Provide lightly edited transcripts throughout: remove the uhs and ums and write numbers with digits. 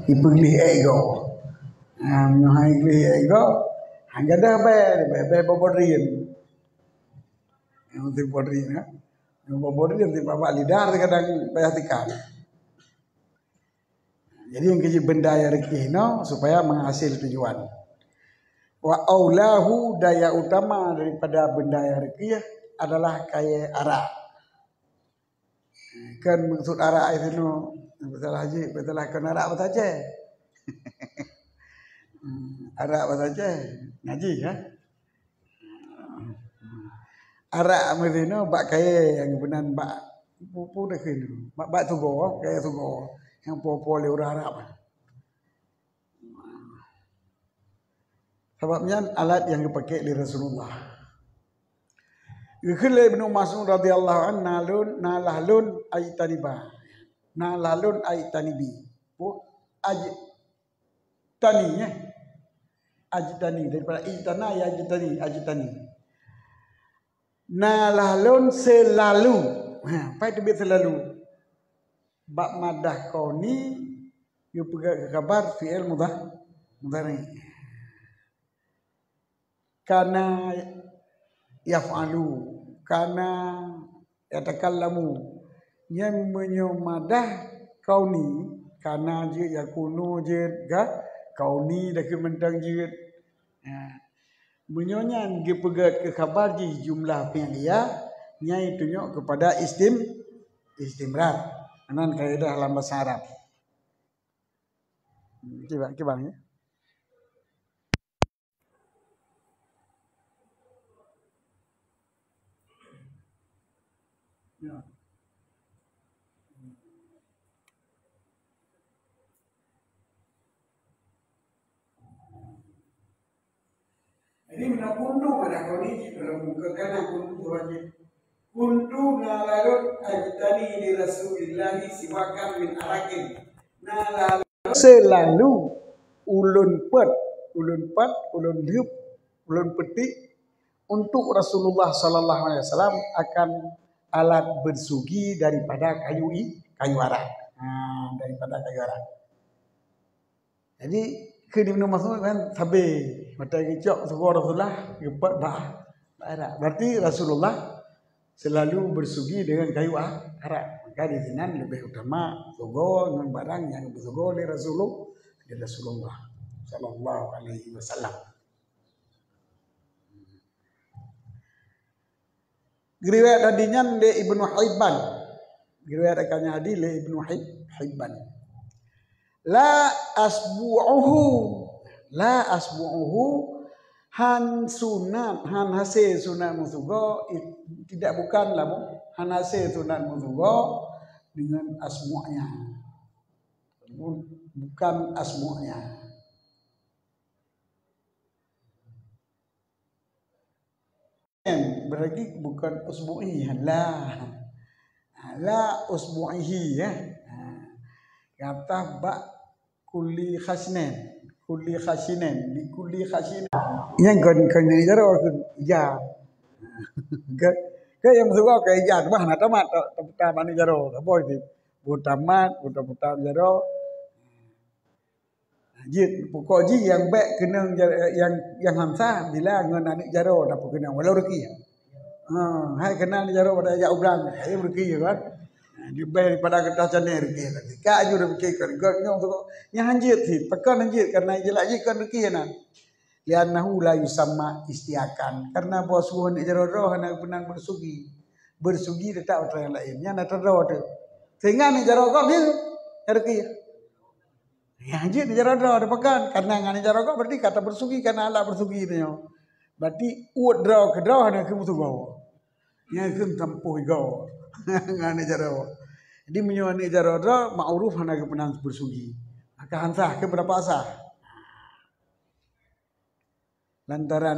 ipilih ego. Menyohai pilih ego, hangga dah bay boborin. Yang tim boborin ya. Yang boborin tim bapak lidah kadang bayatikan. Jadi yang keji benda yang rekihno supaya menghasil tujuan. Wa aulahu daya utama daripada benda yang rekih adalah kaya arak. Kan maksud arak itu no betul haji betul kan arak betul aja. Arak betul aja ngaji ya. Arak medino bak kaya yang benan bak pupu dah kini. Bak tugo kaya tugo yang popo le urang Arab. Sebabnya alat yang dipakai oleh Rasulullah. Yukhil Ibnu Mas'ud radhiyallahu anhu nalalun aitaniba. Nalalun aitanibi. Ajtani ya. Ajtani daripada itana ya ajtani. Nalalun selalu. Apa itu selalu? Bak madah kauni yu pegang kabar fi'il mudhari. Kana yaf'alu kana yatakallamu yang menyomadah kauni kana je yakunu je ga kauni dak mentang je menyonya ge pegat ke khabar je jumlah fi'liyah nyai tunjuk kepada istimrar anan kaidah dalam bahasa Arab. Kibang ya. Ya. Ini menakundu pada kondisi dalam muka kanan kuntu wajib. Kuntu nalarut ajtani di Rasulillahi siwakan min arakin. Nalarut selalu ulun liup, ulun petik untuk Rasulullah sallallahu alaihi wasallam akan alat bersugi daripada kayu arak. Daripada kayu arak. Jadi ke Ibnu Mas'ud kan sabe mata kicok suruh Rasulullah gepat bah arak. Berarti Rasulullah selalu bersugi dengan kayu arak. Maka di sini lebih utama sugo dengan barang yang bersugo oleh Rasulullah sallallahu alaihi wasallam. Riwayat hadinya le Ibnu Hibban. Riwayat akannya hadis le Ibnu Hibban. La asbu'uhu han sunat han hase sunat musugo tidak bukanlah han hase sunat musugo dengan asmu'nya, bukan asmu'nya. Berarti bukan usbu'i la usbu'ihi ya. Kata bak kulli khasinen bi kulli khasinen yang kan ni jaro ya ke yang suka ke ya bah na tamat tamat ni jaro apa itu butamat jaro jid pokok ji yang baik kena yang hamsah bila ngan anik jaro dapat kena walau reki hai kena ni jaro pada ya ublang hai reki kan di bayar pada kertas caner reki tadi ka aju dah fikir kan nyong tu nya hanjit sih pekan hanjit karena jelak ji kan reki na lianahu la yusamma istiakan karena bos suhun jaro roh na benan bersugi tetap orang lain nya na terro tu sehingga ni jaro kau bil reki ya hanjit ni jaro roh ada pekan karena ngani jaro kau berarti kata bersugi karena Allah bersugi tu berarti uat draw ke draw na ke musuh nya kem tampuh go ngani jaro. Jadi menyuani jaro ma'ruf hana ke penang bersugi. Maka hansah ke berapa asah. Lantaran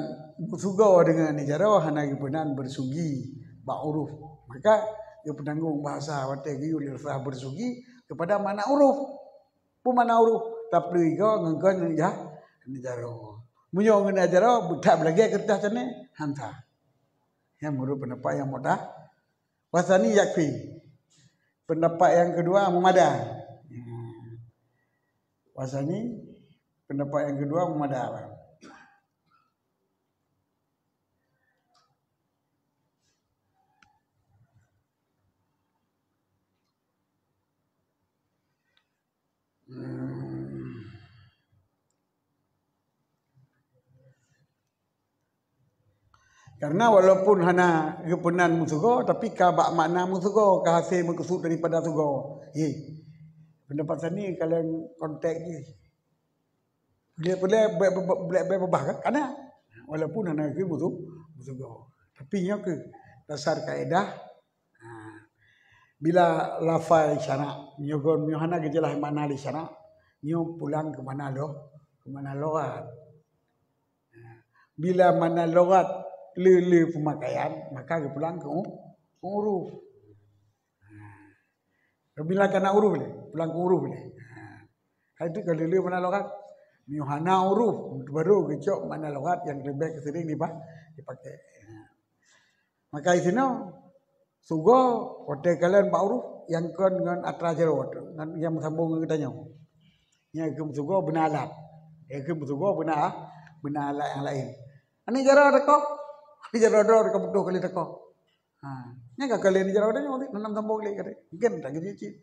sugo dengan jaro hana ke penang bersugi ma'ruf. Maka dia penanggung bahasa wate giul irsah bersugi kepada mana uruf. Pu mana uruf tapi go nggon ya ni jaro. Munyo ngena jaro budak lagi kertas cene hansah. Yang menurut pendapat yang mudah wasani yakfi. Pendapat yang kedua memadah. Pasal ni pendapat yang kedua memadai. Karena walaupun hana kepenan musugo tapi kabak makna musugo ka hasil maksud daripada sugo. Pendapat saya ni kalau konteks ni dia boleh berbah kan? Karena walaupun hana ke musugo. Tapi nya ke dasar kaedah bila lafal syarak nyogon hana gejelah makna di syarak nyo pulang ke mana logat. Bila mana logat le pemakaian maka dia pulang ke huruf. Bila kena huruf boleh pulang ke huruf boleh. Itu kalau le mana logat mihana huruf baru kecok mana logat yang lebih sering dipakai. Maka di sini sugo hotel kalian pak huruf yang kon dengan atra jero yang sambung kita nyo. Yang ke sugo benar alat. Yang ke sugo benar alat yang lain. Ani jero rekok di jaro-jaro dekat butuh kali teko. Nya kalian di jaro dah nyotik nanam tambok lagi kata. Gen tak gaji cik.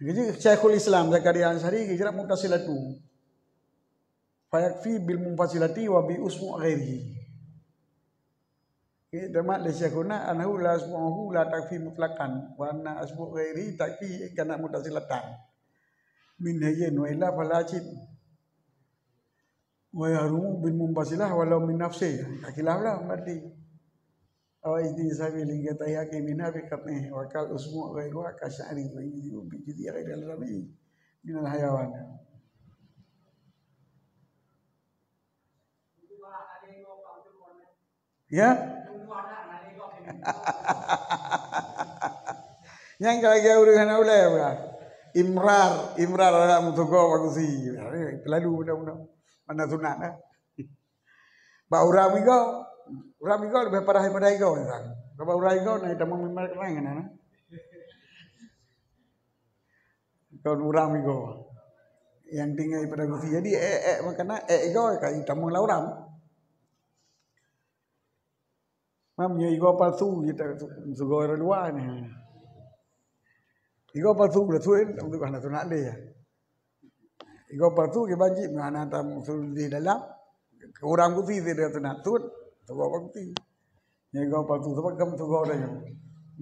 Gaji Syekhul Islam Zakaria Ansari hijrah mutasilatu. Fayakfi bil munfasilati wa bi usmu ghairihi. Damat li syekhuna anhu la asmuhu la takfi mutlaqan wa anna asmu ghairi takfi kana mutasilatan. Min hayyin wa illa falacid. Wa yarumu bil mumbasilah walau min nafsi. Khilaf lah berarti. Aw idi sabili kata ya ke min abi katni wa kal usmu ghairu ka sya'ri wa bi jidi ghairu al-rabi min al-hayawan. Ya? Yang kalau urusan ulai apa? Imrar ada mutugo bagusi. Lalu mudah-mudah. Mana sunat dah. Ba urang migo lebih parah daripada igo kan. Kalau urang igo naik tamu memang keren kan. Kalau urang migo yang tinggal daripada gusi. Jadi makana igo kai tamu lauram. Mamnya igo palsu kita sugo dua ni. Igo palsu betul untuk anak sunat dia. Igo palsu ke banjir mana tam di dalam kurang putih dia tu nak tut sugo putih. Yang igo palsu sebab kamu sugo dah je.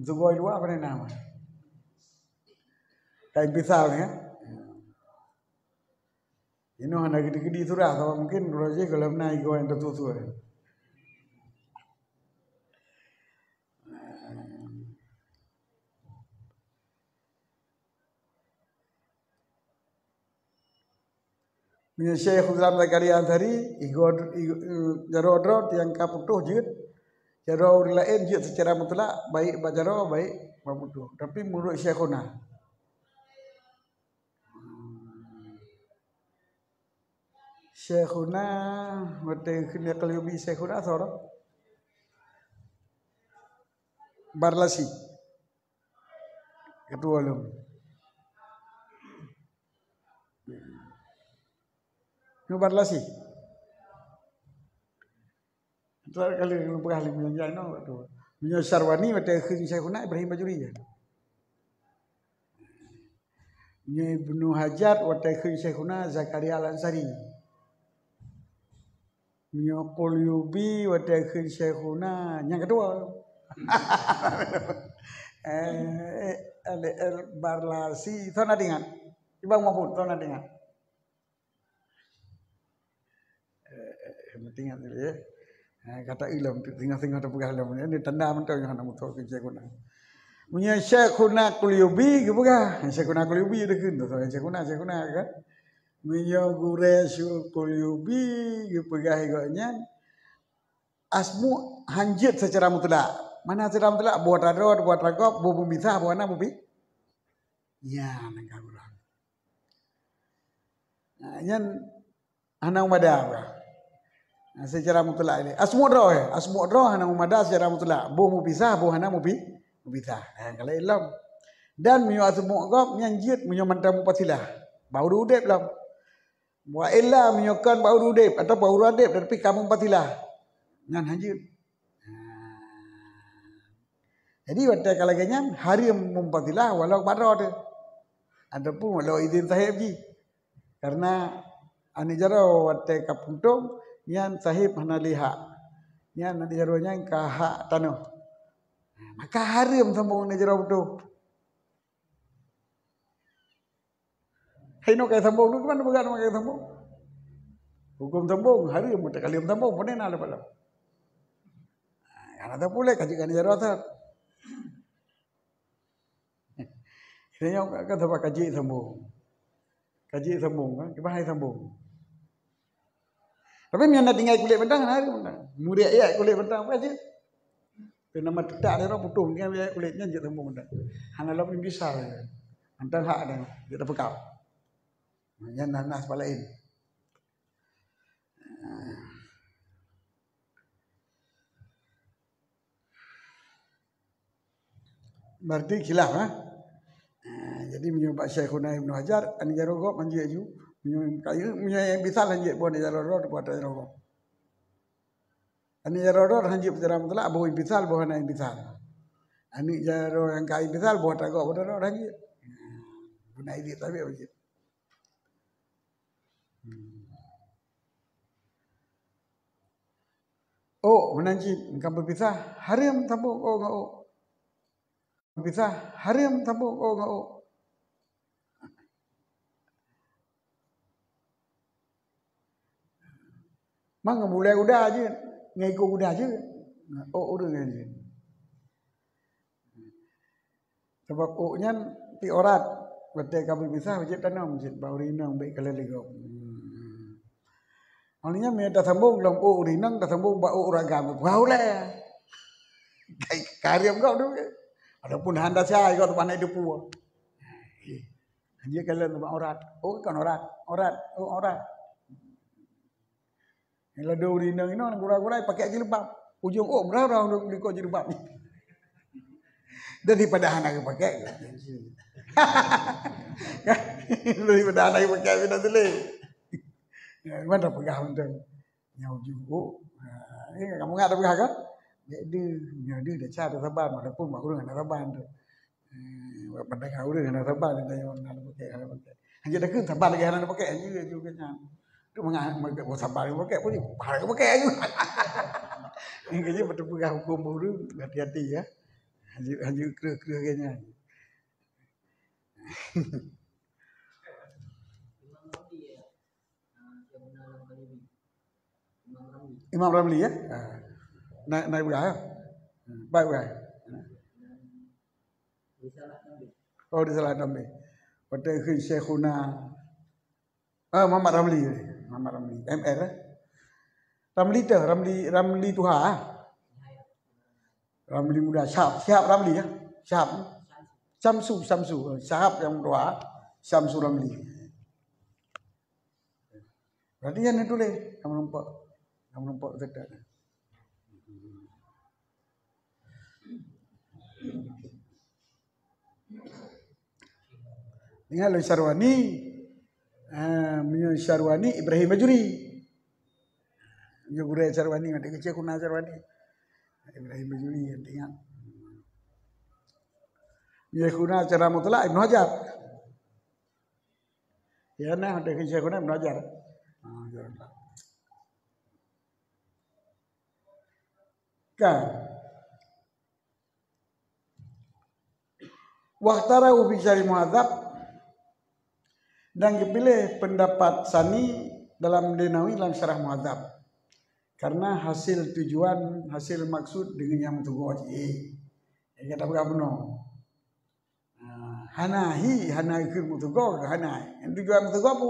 Sugo dua apa nama? Kain pisau ni. Ini hanya gede-gede surah. Kalau mungkin roji kalau naik igo yang tertutur. Punya Syekhul Islam Zakaria Ansari jaro-jaro yang kaputuh jid jaro lain jid secara mutlak baik bajaro baik kaputuh tapi menurut Syekhuna wate kena kelebi Syekhuna soro Barlasi ketua ulum Barlasi. Tuan kali lupa kali menyanyi no tu. Menyanyi Sarwani mata khun Syekhuna Ibrahim Bajuri ya. Menyanyi Ibnu Hajar mata khun Syekhuna Zakaria Al-Ansari. Menyanyi Qulyubi mata khun Syekhuna yang kedua. Barlasi tuan ada ingat? Ibang maupun tuan ada ingat? Tinggal dulu ya. Kata ilmu tinggal tu pegang ilmu ini tanda mentau yang nak mutu kerja guna. Punya Syekhuna Qulyubi ke bukan? Syekhuna Qulyubi ada kan tu. Syekhuna kan. Punya Guresul Qulyubi ke pegang iganya. Asmu hanjit secara mutlak. Mana secara mutlak? Buat ragop, buat bisa, buat apa buat? Ya, nak kurang. Yang anak muda apa? Secara mutlak ini. Asmu roh hana umada secara mutlak. Bo mu pisah, bo hana mu pisah. Kalau ilmu. Dan menyo asmu gop nyanjit menyo manta mupasilah. baru udip lah. Wa illa menyokan baru udip atau baru adip tapi kamu patilah. Ngan hajir. Jadi waktu kalau ganyan hari mempatilah walau pada ada. Adapun walau izin sahib ji. Karena ani jaro waktu kapuntung yang sahib hana liha. Yang nanti jaronya kahak tanah. Maka hari sambung ni jaro betul. Hai no kaya sambung tu mana bukan kaya sambung. Hukum sambung hari muda kali sambung pun nak lepas. Karena tak boleh kajian jaro tu. Ini yang kata apa kaji sambung kan, kita hai sambung. Tapi yang nak tinggal kulit bentang hari bentang, murid ayat kulit bentang apa aja. Nama tak ada orang putus dengan ayat kulitnya jadi sambung bentang. Hanya lebih besar, antara hak ada, kita pekau. Yang nanas palain. Berarti khilaf ha? Jadi menyebab Syekhuna Ibnu Hajar ani jarogo manjie ju yang bisa lanjut buat jarogo buat jarogo. Ani jarogo lanjut jaram tula abu bisal buat ani bisal. Ani jaro yang kai bisal buat jago buat jarogo lanjut. Guna ini tapi begitu. Oh, menanji engkau berpisah harim tambung oh ngau. Berpisah harim tambung oh ngau. Mang mulai udah aja, ngikut udah aja. Oh udah aja. Sebab oh-nya ti orat, betul kabel pisah wajib tanam wajib bau rinang baik kalau lego. Alnya me dah sambung long oh rinang dah sambung bau ragam bau lah. Karya kau tu. Adapun handa saya kau tu pandai depu. Dia kalau orat, oh kan orat, oh orat. Kalau dua rinang ini orang gurau-gurau pakai jilbab. Ujung oh berapa orang beli kau jilbab ni. Daripada anak pakai. Daripada anak pakai bina tele. Mana pegang tu. Nyau juga. Kamu enggak ada pegang kan? Dia dah cari sabar walaupun mak urang ada sabar tu. Pada kau urang ada sabar dia yang ada pakai. Hanya dah kan sabar lagi ada pakai juga nya. Tu mengamak sabar pakai pun pakai aja. Ini kerja betul pegang hukum baru hati-hati ya. Hanya kira-kira kayaknya. Imam Ramli ya? Naik berapa? Baik berapa? Oh di salah Nabi. Pada Syekhuna Muhammad Ramli. MR Ramli tu, Ramli Tuha. Ramli muda, Syahab Ramli ya. Syahab. Syamsu. Syahab yang dua, Syamsu Ramli. Berarti yang itu leh, kamu nampak sedap. Dengan Syarwani Ibrahim Majuri. Yo gure Syarwani ada kecil kuna Syarwani. Ibrahim Majuri yang ingat. Ya kuna cara mutlak Ibnu Hajar. Ya nah ada kecil kuna Ibnu Hajar. Kan Wahtarau fi syarih muhadzab dan dipilih pendapat Sani dalam Denawi dalam syarah muhadzab karena hasil tujuan hasil maksud dengan yang tugu wajib kata benar hanahi kir mutugo hanai yang tujuan mutugo apa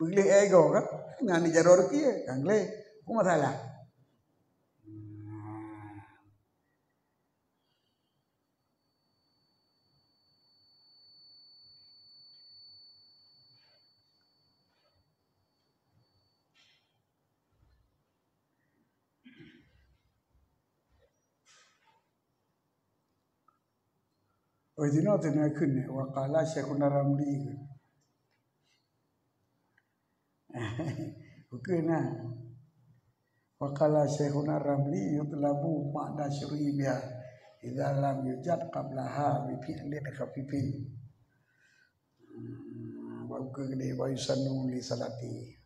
pilih ego kan ngani jaror kieu kang le ku masalah. Original tu nak kena wakala Syekhuna Ramli. Ukena waqala Syekhuna Ramli yutlabu ma'na syur'i biha idza lam yujad qablaha bi fi'lin khafifin wa ukene wa yusannu li salati.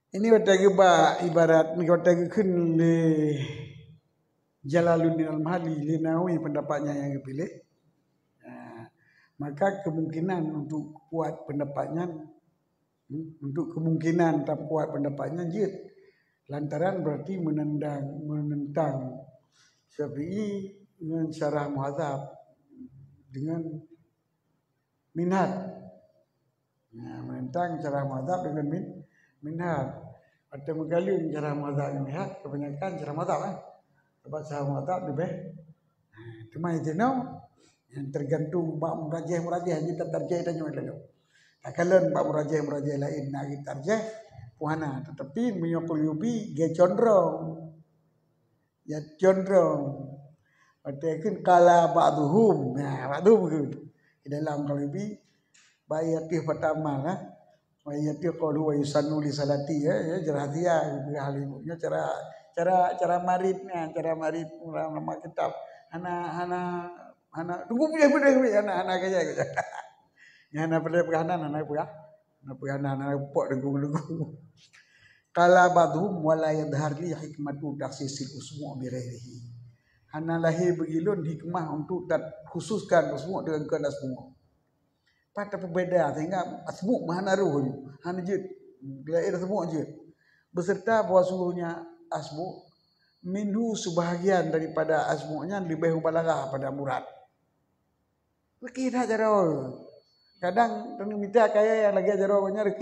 Ini watagba ibarat ni watagขึ้นle Jalaluddin Al-Mahali Linawi pendapatnya yang dipilih. Maka kemungkinan untuk kuat pendapatnya tak kuat pendapatnya jid. Lantaran berarti menentang Syafi'i dengan syarah muhadzab dengan minhaj. Menentang syarah muhadzab dengan minhaj. Pada mengalun cara mazhab minhaj kebanyakan cara mazhab sebab cara mazhab lebih cuma itu yang tergantung bab murajih ni tertarjih tanya lalu. Tak kalen bab murajih lain nak tarjih puana tetapi menyokulubi dia condrong Walaupun kala ba'duhum ba'duhum di dalam kulubi bayatih pertama lah Wayati qalu wa yusannu li salati ya jarahatia halimnya cara maridnya nama kitab ana tunggu punya ana kaya ya ana pada perhanan ana pok dengung kala badhum wala yadhar li hikmatu taksisil usmu' bi ghairihi ana lahi begilun hikmah untuk khususkan usmu' dengan kehendak semua. Pada perbeza sehingga asmu' mahanaruh hanya jid lain semua jid beserta bahwasanya asmu' minhu sebahagian daripada asmu'nya lebih balaghah pada murad. Begitu cara kadang minta kaya yang lagi ajarannya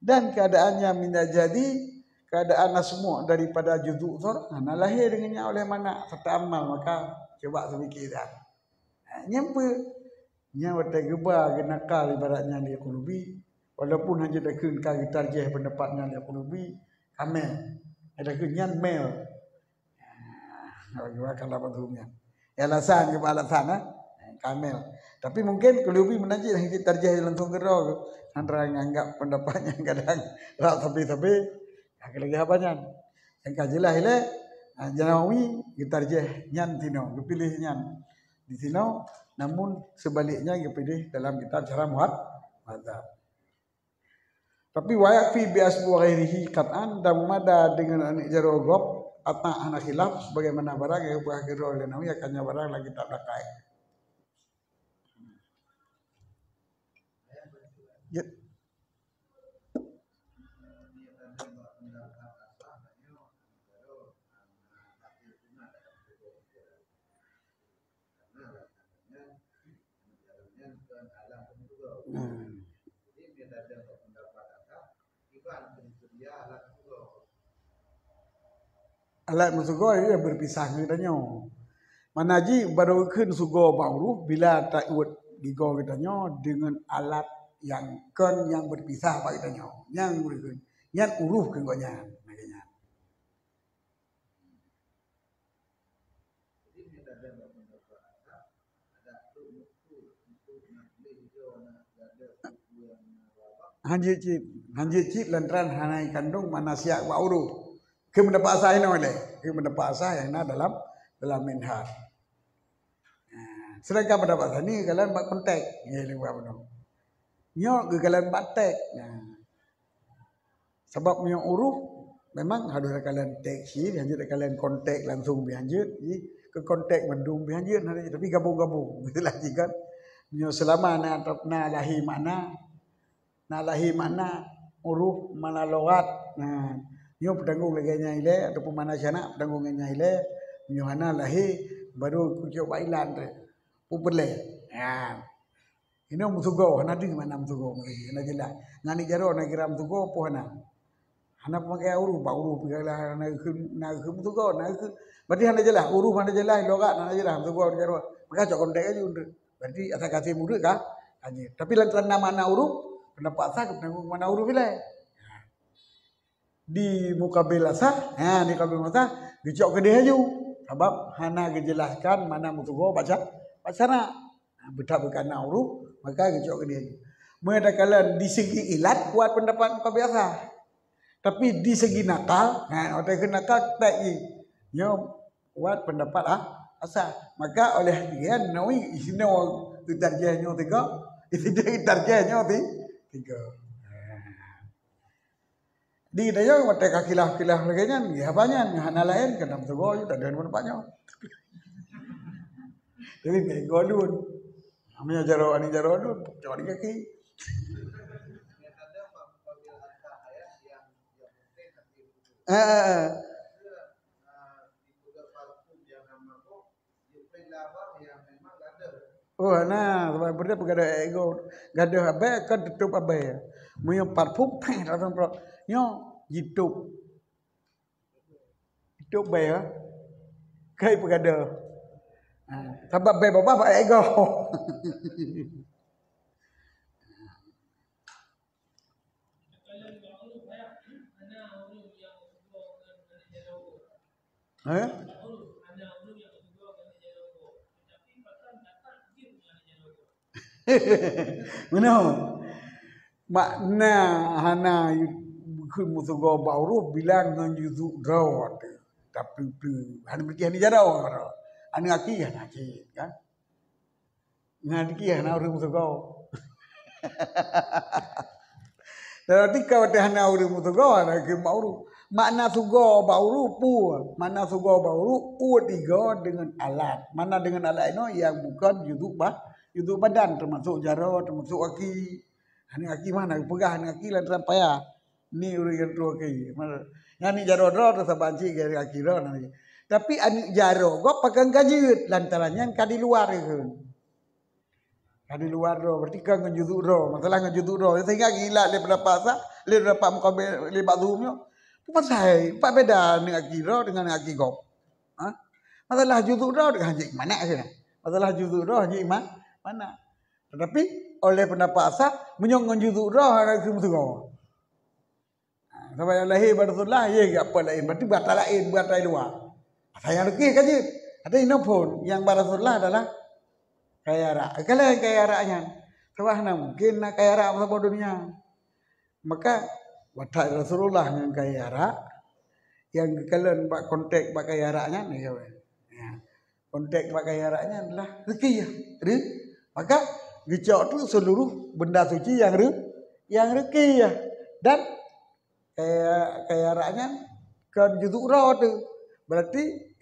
dan keadaannya minta jadi keadaan asmu' daripada juzuk sur lahir dengannya oleh mana serta amal maka coba semikiran. Nya wata geba genakal ibaratnya dia kulubi walaupun hanya dakun kali tarjih pendapatnya dia kulubi kamel. Ada kunyan mel. Kalau kalau betul alasan ke alasan kamel. Tapi mungkin kulubi menajik hanya tarjih langsung gerok. Antara nganggap pendapatnya kadang rak tapi lagi apanya. Yang kajilah ile Janawi gitarjeh nyan tino dipilih nyan di tino namun sebaliknya dipilih dalam kitab cara muhadzab. Tapi wayak fi bias ghairihi qat'an dan mada dengan anik jarogob atna anak khilaf sebagaimana barang yang berakhirul Janawi akannya barang lagi tak pakai. Alat musugo dia berpisah katanya. Manaji baruขึ้นsugo ma'ruf bila ta'ud digo katanya dengan alat yang yang berpisah pak katanya. Yang berikut. Yang uruf katanya. Hanjit cip lantran hanai kandung manasiak wa uruf. Ke mendapat asah ini oleh. Ke mendapat asah yang dalam minhaj. Sedangkan pendapat asah ni kalian buat kontak. Ya ni buat benar. Nyok ke kalian batek. Sebab nyok uruf memang harus kalian teksi, hanjit kalian kontak langsung bihanjit. Ke kontak mendung bihanjit tapi gabung-gabung. Itulah jika nyok selama na lahi makna uruf mana lawat. Nyo pedanggung laganya ile ataupun mana sana pedanggungannya ile nyohana lahi baru kucuk bailan tu pupele ini musugo hana di mana musugo ngana jelas ngani jaro na kiram tugo pohana Hana pakai uruf, uruf lah nak tu kau nak. Berarti hana jelas uruf hana jelas logat hana jelas tu kau jaro. Maka cok kontek aja undur. Berarti asal kasih murid kah? Haji. Tapi lantaran nama mana uruf, pendapat sah pendapat mana uruf bila. Di mukabil asah, di mukabil asah dicok ke dia aja. Sebab hana dijelaskan mana mutugo baca nak. Betul bukan uruf, maka dicok ke dia aja. Manakala di segi ilat kuat pendapat mukabil asah. Tapi di segi nakal, orang kena nakal tak nyo buat pendapat asal. Maka oleh dia nawi isino tarjahnya tiga, itu dia tarjahnya tiga. Di dia mereka kilah-kilah lagi ya banyak hana lain kena betul juga dan pendapatnya. Jadi bego dun. Namanya jaro dun, jaro di kaki. Oh nah, sebenarnya pegada ego, gadah abe kan tutup abe. Muyo parfum peng ratong pro. Nyo hidup be ya. Kai pegada. Sebab be bapa ego. Mana? Makna hana kun musugo bauru bilang nganjuzu rawat. Tapi hana berarti hana jarau. Hana aki kan? Ngadi hana urung musugo. Berarti kau hana urung musugo hana ke bauru. Makna sugo bauru pu, mana sugo bauru tiga dengan alat. Mana dengan alat itu yang bukan yudu badan termasuk jaro, termasuk aki. Hani aki mana pegah hani aki lantaran payah. Ni urang tua aki. Yang ni jaro ro terus banci dari aki ro nanti. Tapi ani jaro go pegang kajut lantarannya ka di luar itu. Ka di luar ro berarti kan ngejuduk ro. Masalah ngejuduk ro sehingga gila le berapa le berapa muka le bazumnya. Pasal pak beda dengan kira dengan aki gop. Masalah juzuk roh dengan haji mana sih? Masalah juzuk roh haji mana? Tetapi oleh pendapat asah menyongong juzuk roh ada kemudian. Sampai lahir Rasulullah ye apa lain berarti batal lain buat lain luar. Saya lagi kaji. Ada inopun yang Rasulullah adalah kaya rak. Kalau kaya raknya, sebab mungkin nak kaya rak apa dunia. Maka watak Rasulullah yang kaya rak, yang kalian buat kontak bak kaya raknya ni ya. Kontak bak kaya raknya adalah rezeki ya. Maka gicok tu seluruh benda suci yang rezeki ya. Dan kaya raknya kan juzuk roh tu. Berarti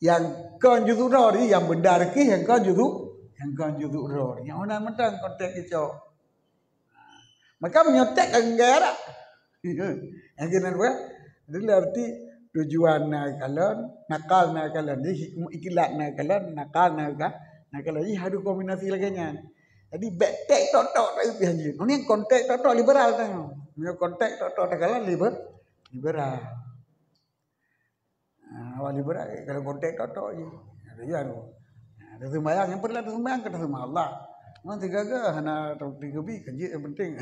yang kan juzuk roh ni yang benda rezeki yang kan juzuk roh. Yang mana mentang kontak gicok. Maka menyotek kaya rak. Yang kena dua, itu arti tujuan nakal nakalan, ikilat nakalan, ini hadu kombinasi lagi nya. Jadi betek totok itu hanjir. Ini kontek totok liberal tanya. Ini kontek totok nakalan liberal. Awal liberal kalau kontek totok je. Ada ada sembahyang yang perlu ada sembahyang kata sama Allah. Nanti gagal hana tiga bi kerja yang penting.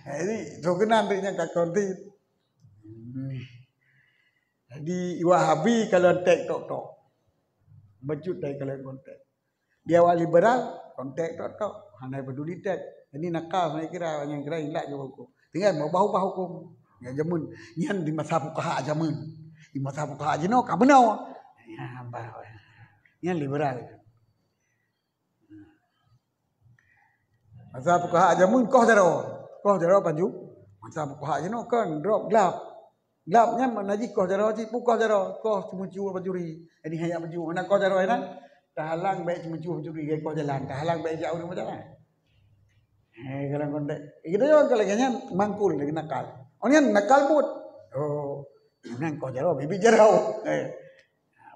Jadi sokenan dia kat konti. Jadi Wahabi kalau tek tok. Bacut dari kalau kontek. Dia awal liberal kontek tok. Hana peduli tek. Ini nakal saya kira yang kira hilak je hukum. Tinggal mau bahu hukum. Ya jamun. Nyan di masa fuqaha jamun. Di masa fuqaha jino ka benar. Ya bah. Nyan liberal. Masa fuqaha jamun koh jaro baju. Masa fuqaha jino kan drop gelap. Gelapnya menaji koh jaro ji pukoh jaro koh cuma bajuri. Ini hanya baju mana koh jaro ina. Tahalang baik cuma bajuri ke koh jalan. Tahalang baik jauh rumah jalan. Kalau kontek. Kita juga kalau kayaknya mangkul lagi nakal. Onian nakal pun. Oh, nang koh jaro bibi jaro.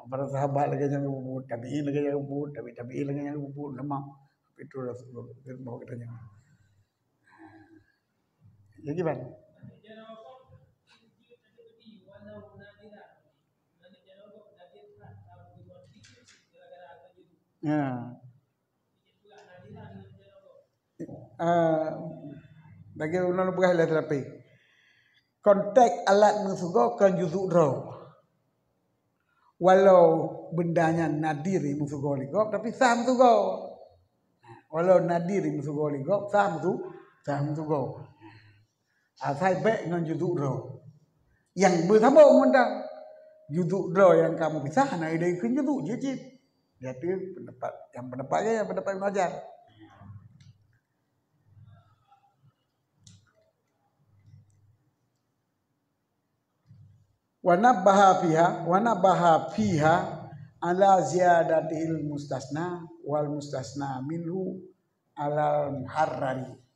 Para sahabat lagi yang bubut, tabiin lagi yang bubut, tabiin lagi yang bubut lemah. Itu Rasulullah mau katanya. Jadi bang. Ya. Uh, bagi ulang berah lah terapi. Konteks alat musugo kan juzuk roh. Walau bendanya nadir musugo ligop tapi sah musugo. Walau nadir musugo ligop sah musugo. Asal baik dengan juzuk roh. Yang bersambung mendang juzuk roh yang kamu pisah nah dari kun juzuk je. Jadi pendapat mengajar. Wanabbaha fiha ala ziyadatil mustasna wal mustasna minhu ala muharrari.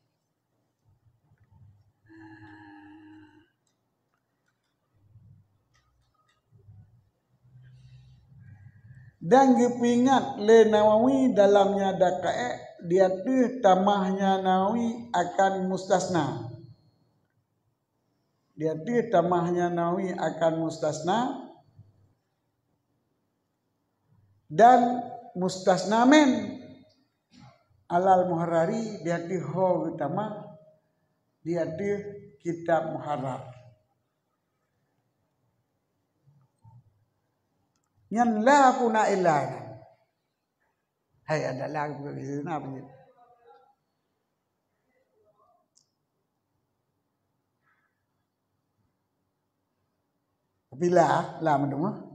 Dan dipingat le Nawawi dalamnya dakae dia tu tamahnya Nawawi akan mustasna. Dia tu tamahnya Nawawi akan mustasna dan mustasna men alal muharrari dia tu ho utama dia tu kitab muharrar. Nyan la puna ilah. Hai ada lagi begitu apa ni? Bila lah mendengar